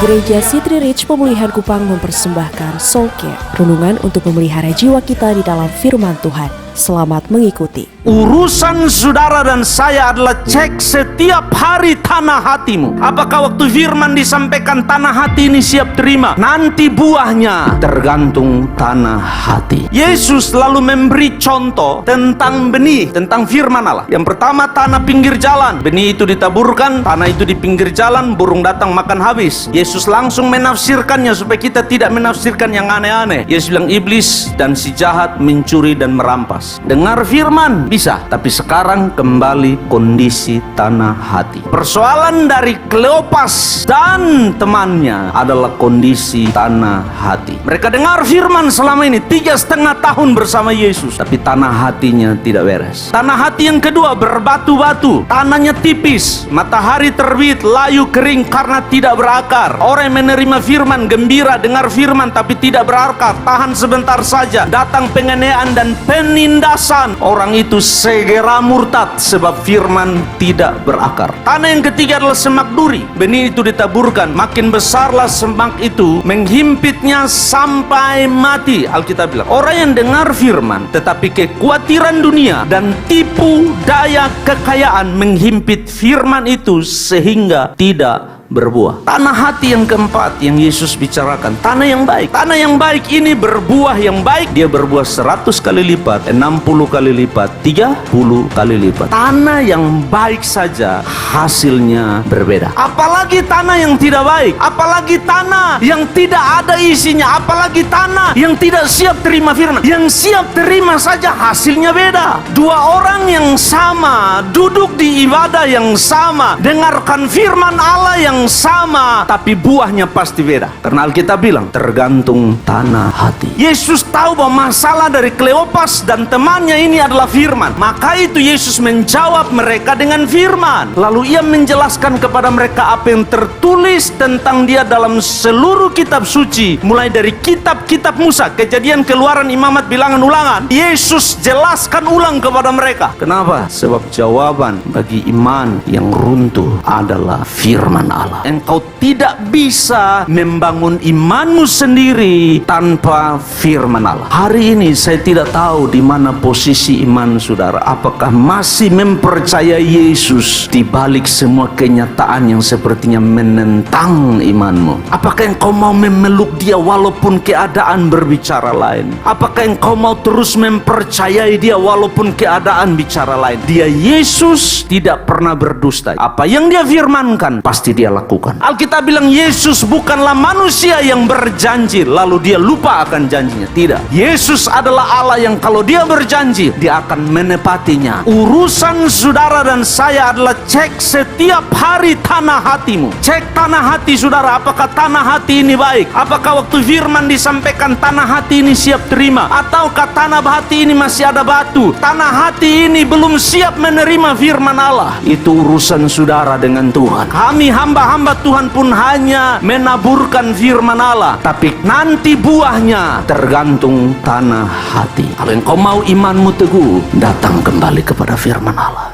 Gereja City Reach Pemulihan Kupang mempersembahkan Soul Care, renungan untuk memelihara jiwa kita di dalam firman Tuhan. Selamat mengikuti. Urusan saudara dan saya adalah cek setiap hari tanah hatimu. Apakah waktu firman disampaikan tanah hati ini siap terima? Nanti buahnya tergantung tanah hati. Yesus lalu memberi contoh tentang benih, tentang firman Allah. Yang pertama, tanah pinggir jalan. Benih itu ditaburkan, tanah itu di pinggir jalan, burung datang makan habis. Yesus langsung menafsirkannya supaya kita tidak menafsirkan yang aneh-aneh. Yesus bilang iblis dan si jahat mencuri dan merampas. Dengar firman bisa, tapi sekarang kembali kondisi tanah hati. Persoalan dari Kleopas dan temannya adalah kondisi tanah hati. Mereka dengar firman selama ini 3,5 tahun bersama Yesus, tapi tanah hatinya tidak beres. Tanah hati yang kedua berbatu-batu, tanahnya tipis, matahari terbit, layu kering karena tidak berakar. Orang yang menerima firman gembira dengar firman tapi tidak berakar, tahan sebentar saja, datang penganiayaan dan penindasan. Orang itu segera murtad sebab firman tidak berakar. Tanah yang ketiga adalah semak duri. Benih itu ditaburkan, makin besarlah semak itu, menghimpitnya sampai mati. Alkitab bilang, orang yang dengar firman tetapi kekhawatiran dunia dan tipu daya kekayaan menghimpit firman itu sehingga tidak berbuah. Tanah hati yang keempat yang Yesus bicarakan, tanah yang baik. Tanah yang baik ini berbuah yang baik, dia berbuah 100 kali lipat, 60 kali lipat, 30 kali lipat. Tanah yang baik saja hasilnya berbeda. Apalagi tanah yang tidak baik, apalagi tanah yang tidak ada isinya, apalagi tanah yang tidak siap terima firman. Yang siap terima saja hasilnya beda. Dua orang yang sama, duduk di ibadah yang sama, dengarkan firman Allah yang sama, tapi buahnya pasti beda. Karena Alkitab bilang tergantung tanah hati. Yesus tahu bahwa masalah dari Kleopas dan temannya ini adalah firman. Maka itu Yesus menjawab mereka dengan firman. Lalu ia menjelaskan kepada mereka apa yang tertulis tentang dia dalam seluruh kitab suci, mulai dari kitab-kitab Musa, Kejadian, Keluaran, Imamat, Bilangan, Ulangan. Yesus jelaskan ulang kepada mereka. Kenapa? Sebab jawaban bagi iman yang runtuh adalah firman Allah. Engkau tidak bisa membangun imanmu sendiri tanpa firman Allah. Hari ini saya tidak tahu di mana posisi iman saudara. Apakah masih mempercayai Yesus di balik semua kenyataan yang sepertinya menentang imanmu? Apakah engkau mau memeluk Dia walaupun keadaan berbicara lain? Apakah engkau mau terus mempercayai Dia walaupun keadaan bicara lain? Dia Yesus tidak pernah berdusta. Apa yang Dia firmankan pasti Dia lakukan. Alkitab bilang Yesus bukanlah manusia yang berjanji lalu Dia lupa akan janjinya. Tidak. Yesus adalah Allah yang kalau Dia berjanji Dia akan menepatinya. Urusan saudara dan saya adalah cek setiap hari tanah hatimu. Cek tanah hati saudara, apakah tanah hati ini baik? Apakah waktu firman disampaikan tanah hati ini siap terima? Ataukah tanah hati ini masih ada batu? Tanah hati ini belum siap menerima firman Allah. Itu urusan saudara dengan Tuhan. Kami hamba-hamba Tuhan pun hanya menaburkan firman Allah, tapi nanti buahnya tergantung tanah hati. Kalau engkau mau imanmu teguh, datang kembali kepada firman Allah.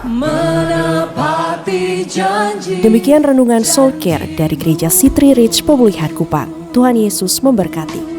Demikian renungan Soul Care dari Gereja City Reach Pemulihan Kupang. Tuhan Yesus memberkati.